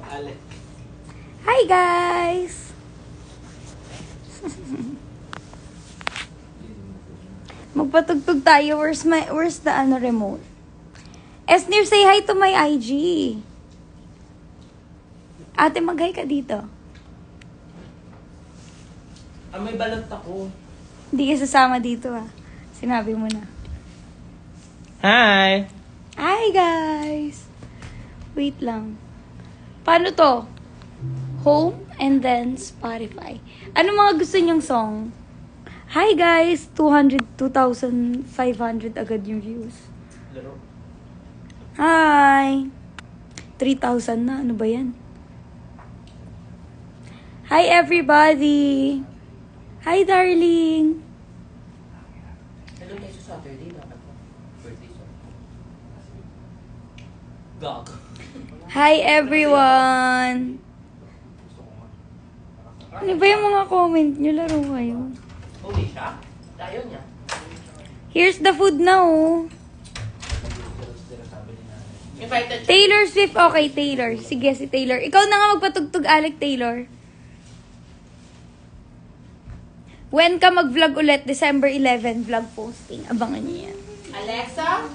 Alec. Hi guys! Magpatugtog tayo. Where's the remote? Esnir, say hi to my IG. Ate, mag-hi ka dito. May balot ako. Hindi ka sasama dito Sinabi mo na. Hi! Hi guys! Wait lang. Paano to? Home and then Spotify. Ano mga gusto niyong song? Hi guys! 2,500 agad yung views. Laro. Hi! 3,000 na. Ano ba yan? Hi everybody! Hi darling! Hello tayo sa Saturday, dapat mo. Birthday song. Gag. Hi everyone! Ano ba yung mga comment nyo? Laro kayo. Huli siya? Ayaw niya. Here's the food now. Invited siya. Taylor Swift. Okay, Taylor. Sige, si Taylor. Ikaw na nga magpatugtog, Alec Taylor. When ka mag-vlog ulit? December 11, vlog posting. Abangan niyo yan. Alexa?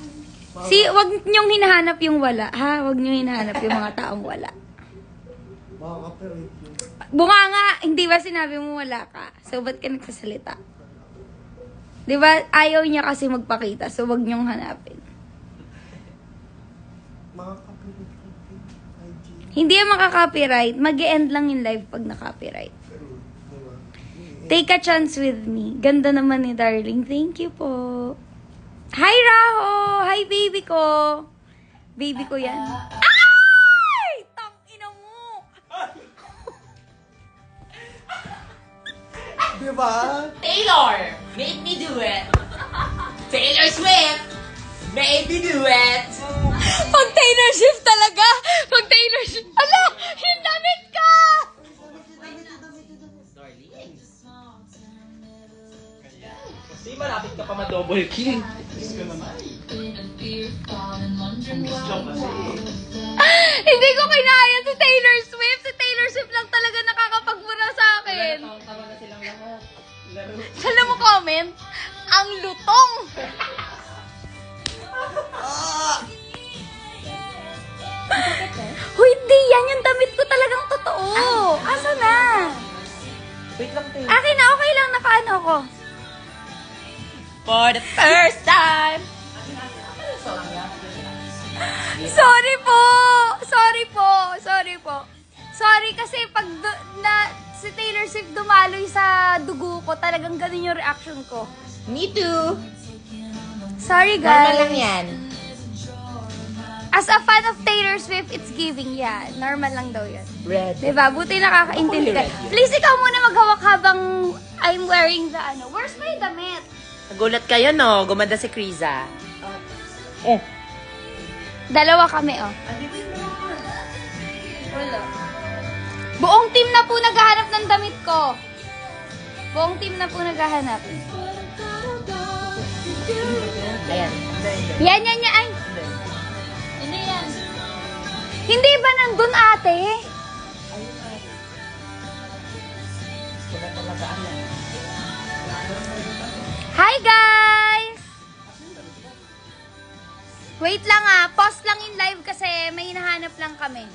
Wag niyong hinahanap yung wala, ha? Wag niyong hinahanap yung mga taong wala. Bunga nga, hindi ba sinabi mo wala ka? So, ba't ka nagsasalita? Di ba, ayaw niya kasi magpakita, so wag niyong hanapin. Hindi yan makaka-copyright. Mag-e-end lang yung live pag na-copyright. Take a chance with me. Ganda naman ni darling. Thank you po. Hi, Raho! Hi, baby ko! Baby ko yan. Ay! Tangina mo! Diba? Taylor! Make me do it! Taylor Swift! Make me do it! Pag Taylor Swift talaga! Pag Taylor Swift... Ala! Yung damit ka! Darling. Kasi malapit ka pa ma-double kill. Gusto ko naman. Gusto kasi. Hindi ko kinaya si Taylor Swift. Si Taylor Swift lang talaga nakakapagmura sa akin. Tama na silang lahat. Laro. Alam mo comment? Ang lutong! Huy, di yan yung damit ko talagang totoo. Asa na? Wait lang, Taylor. Akin na, okay lang. Nakaano ko. For the first time! Sorry po! Sorry po! Sorry po. Sorry kasi pag si Taylor Swift dumaloy sa dugo ko, talagang ganun yung reaction ko. Me too! Sorry Normal guys. lang yan. As a fan of Taylor Swift, it's giving. Yeah, normal lang daw yun. Red. Diba? Buti nakakaintindi ka. Ako yung red yun. Please, ikaw muna maghawak habang I'm wearing the Where's my damit? Nagulat kayo, no? Gumanda si Kriza. Dalawa kami, oh. Wala. Buong team na po naghahanap ng damit ko. Buong team na po naghahanap. Ayan. Yan. Ay. Hindi yan. Hindi ba nandun, ate? Wala talaga alam. Hi, guys! Wait lang pause lang in live kasi may hinahanap lang kami.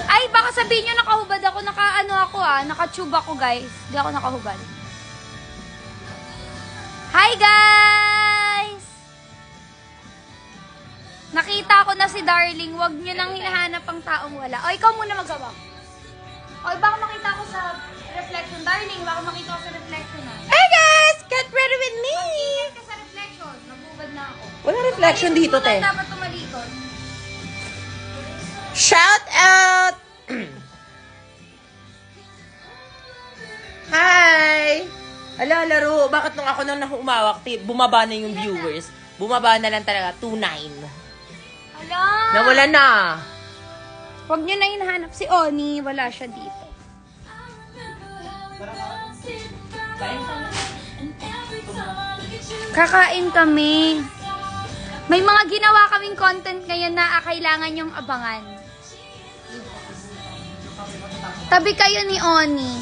Ay, baka sabihin nyo nakahubad ako, naka-tube ako guys. Hindi ako nakahubad. Hi, guys! Nakita ko na si Darling, wag nyo nang hinahanap ang taong wala. O, ikaw muna magawa. O, baka makita ko sa reflection. Darling, baka makita ko sa reflection Hey guys! Get ready with me! Tingin ka sa reflection. Nagbubad na ako. Wala reflection dito, te. Dapat tumalikod. Shout out! Hi! Ala, laro. Bakit nung ako nang umawak, bumaba na yung viewers? Bumaba na lang talaga. 2.9. Hala! Nawala na. Huwag nyo na hinahanap si Oni. Wala siya dito. Kakain kami. May mga ginawa kaming content ngayon na kailangan yung abangan. Tabi kayo ni Oni.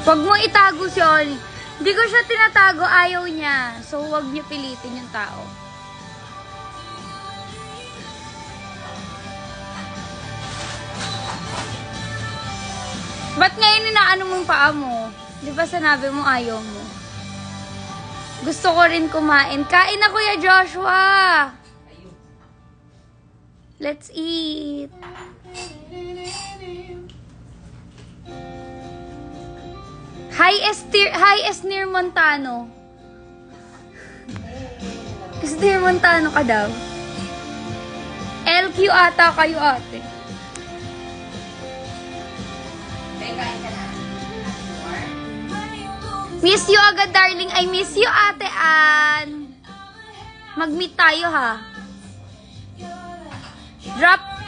Huwag mo itago si Oni. Hindi ko siya tinatago, ayaw niya. So, huwag niyo pilitin yung tao. Ba't ngayon inaano mong paa mo? Di ba sanabi mo ayaw mo? Gusto ko rin kumain. Kain na, Kuya Joshua! Let's eat! Hi, Esnir Montano. Esnir Montano ka daw. LQ ata kayo, ate. Miss you agad, darling. I miss you, Ate Ann. Mag-meet tayo, ha?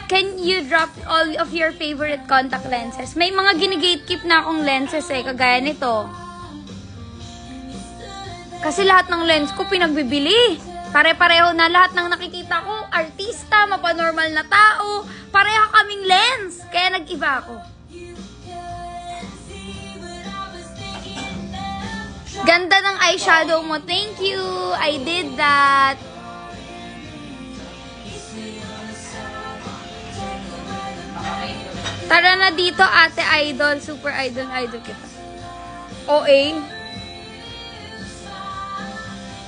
Can you drop all of your favorite contact lenses? May mga gine-gatekeep na akong lenses eh, kagaya nito. Kasi lahat ng lens ko pinagbibili. Pare-pareho na lahat ng nakikita ko, artista, mapanormal na tao, pareho kaming lens. Kaya nag-iba ako. Ganda ng eyeshadow mo. Thank you. I did that. Tara na dito, ate idol. Super idol kita. OA.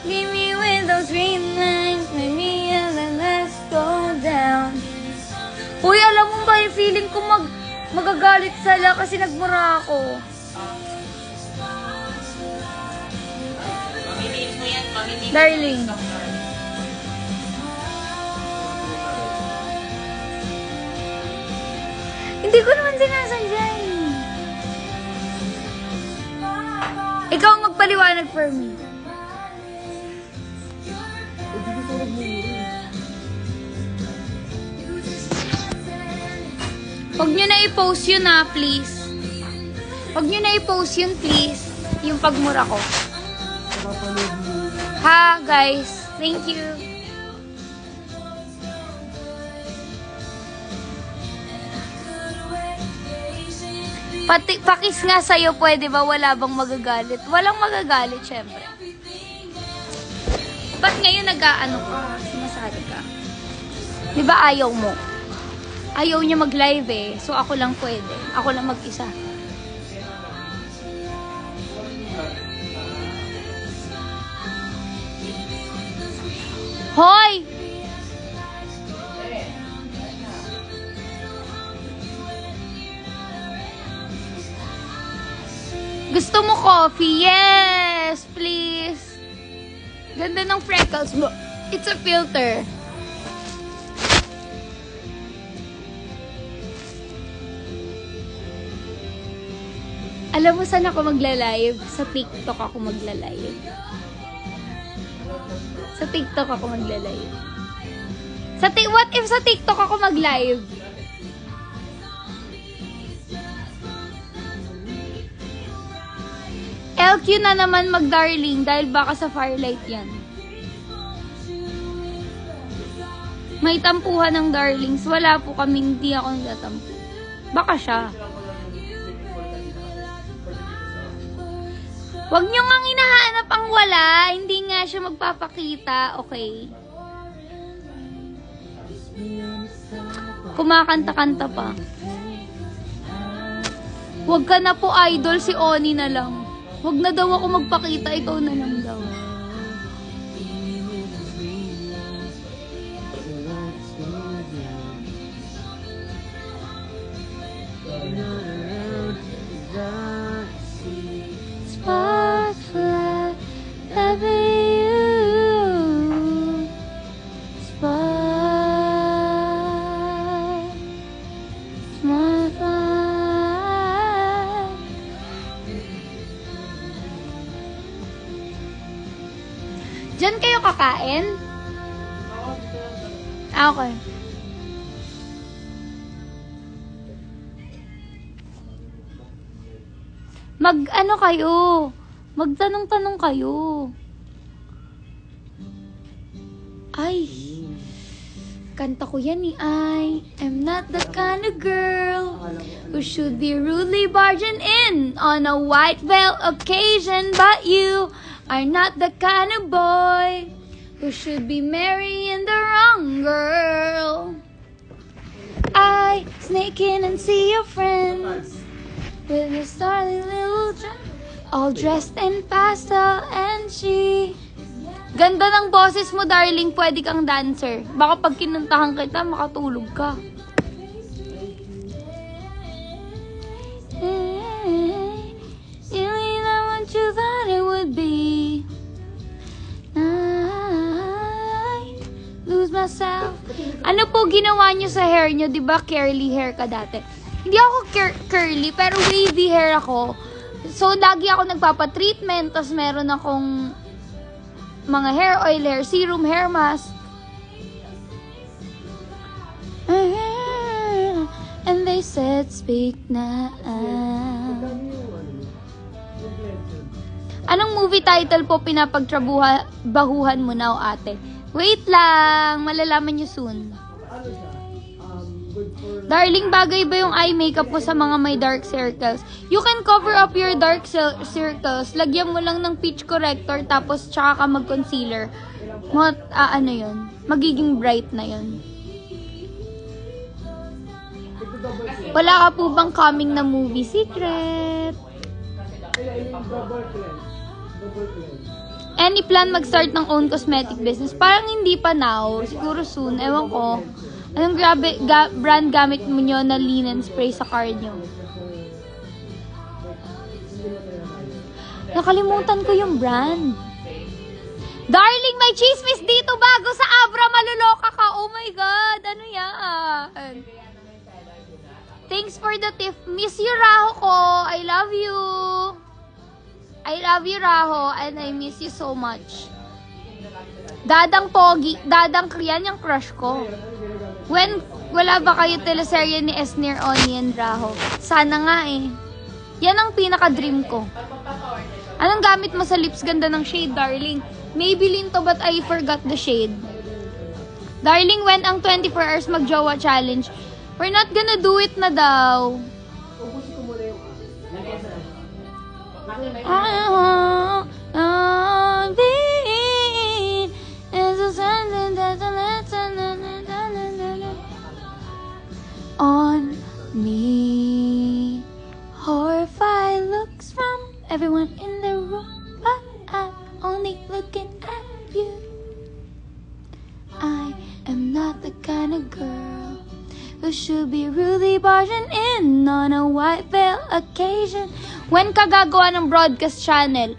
Give me with those green lines. Maybe let's go down. Uy, alam mo ba yung feeling ko magagalit sila kasi nagmura ako. Darling. Hindi ko naman sinasadya eh. Ikaw ang magpaliwanag for me. Huwag nyo na i-post yun please. Huwag nyo na i-post yun please. Yung pagmura ko. Ha, guys. Thank you. Pakis nga sa'yo, pwede ba? Wala bang magagalit? Walang magagalit, syempre. Ba't ngayon nag-aano ka? Sumasali ka? Di ba ayaw mo? Ayaw niya mag-live eh. So ako lang pwede. Ako lang mag-isa. Hoy! Gusto mo coffee? Yes! Please! Ganda ng freckles mo. It's a filter. Alam mo saan ako magla-live? Sa TikTok ako magla-live. Sa TikTok ako magla-live. What if sa TikTok ako mag-live? LQ na naman mag-darling dahil baka sa Firelight yan. May tampuhan ng darlings. Wala po kami, hindi ako nagtatampo. Baka siya. Huwag nyo nga hinahanap ang wala. Hindi nga siya magpapakita. Okay. Kumakanta-kanta pa. Huwag ka na po idol, si Oni na lang. Huwag na daw ako magpakita, ikaw na lang daw. Spotlight, loving you. Spotlight. Diyan kayo kakain? Ah, okay. Mag-ano kayo? Magtanong-tanong kayo. Ay, kanta ko yan ni I am not the kind of girl who should be rudely barging in on a white veil occasion. But you are not the kind of boy who should be marrying the wrong girl. I sneak in and see your friends with your starry little dress, all dressed in pastel, and she... Ganda ng boses mo, darling. Pwede kang dancer. Baka pag kinuntahan kita, makatulog ka. Really not what you thought it would be. I lose myself. Ano po ginawa nyo sa hair nyo? Diba curly hair ka dati? Hindi ako curly, pero wavy hair ako. So, lagi ako nagpapa-treatment. Tapos meron akong mga hair oil, hair serum, hair mask. And they said, speak na. Anong movie title po pinapagtrabahuhan mo now, ate? Wait lang, malalaman nyo soon. Darling, bagay ba yung eye makeup mo sa mga may dark circles? You can cover up your dark circles. Lagyan mo lang ng peach corrector, tapos tsaka ka mag-concealer. Ano yun? Magiging bright na yun. Wala ka po bang coming na movie? Secret? Any plan mag-start ng own cosmetic business? Parang hindi pa now. Siguro soon. Ewan ko. Anong brand gamit mo nyo na linen spray sa car nyo? Nakalimutan ko yung brand. Darling, may chismis dito bago sa Abra. Maluloka ka. Oh my God. Ano yan? Thanks for the tip. Miss you, Raho ko. I love you. I love you, Raho. And I miss you so much. Dadang Pogi. Dadang Krian yung crush ko. When wala ba kayo teleserye ni Esner, Oni, and Raho? Sana nga eh. Yan ang pinaka-dream ko. Anong gamit mo sa lips? Ganda ng shade, darling. Maybelline to, but I forgot the shade. Darling, when ang 24 hours mag-jowa challenge? We're not gonna do it na daw. On me, horrified looks from everyone in the room, but I'm only looking at you. I am not the kind of girl who should be really barging in on a white veil occasion. When ka gagawa ng broadcast channel?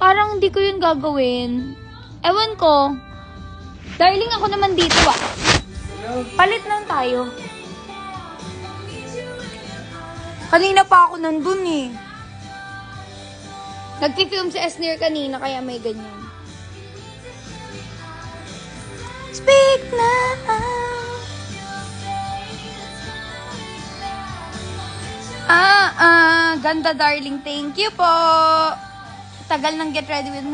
Parang hindi ko yun gagawin. Ewan ko. Darling, ako naman dito ah. Palit lang tayo. Kanina pa ako nandun eh. Nag-film si Esner kanina, kaya may ganyan. Speak now. Ganda darling. Thank you po. Tagal ng get ready with me.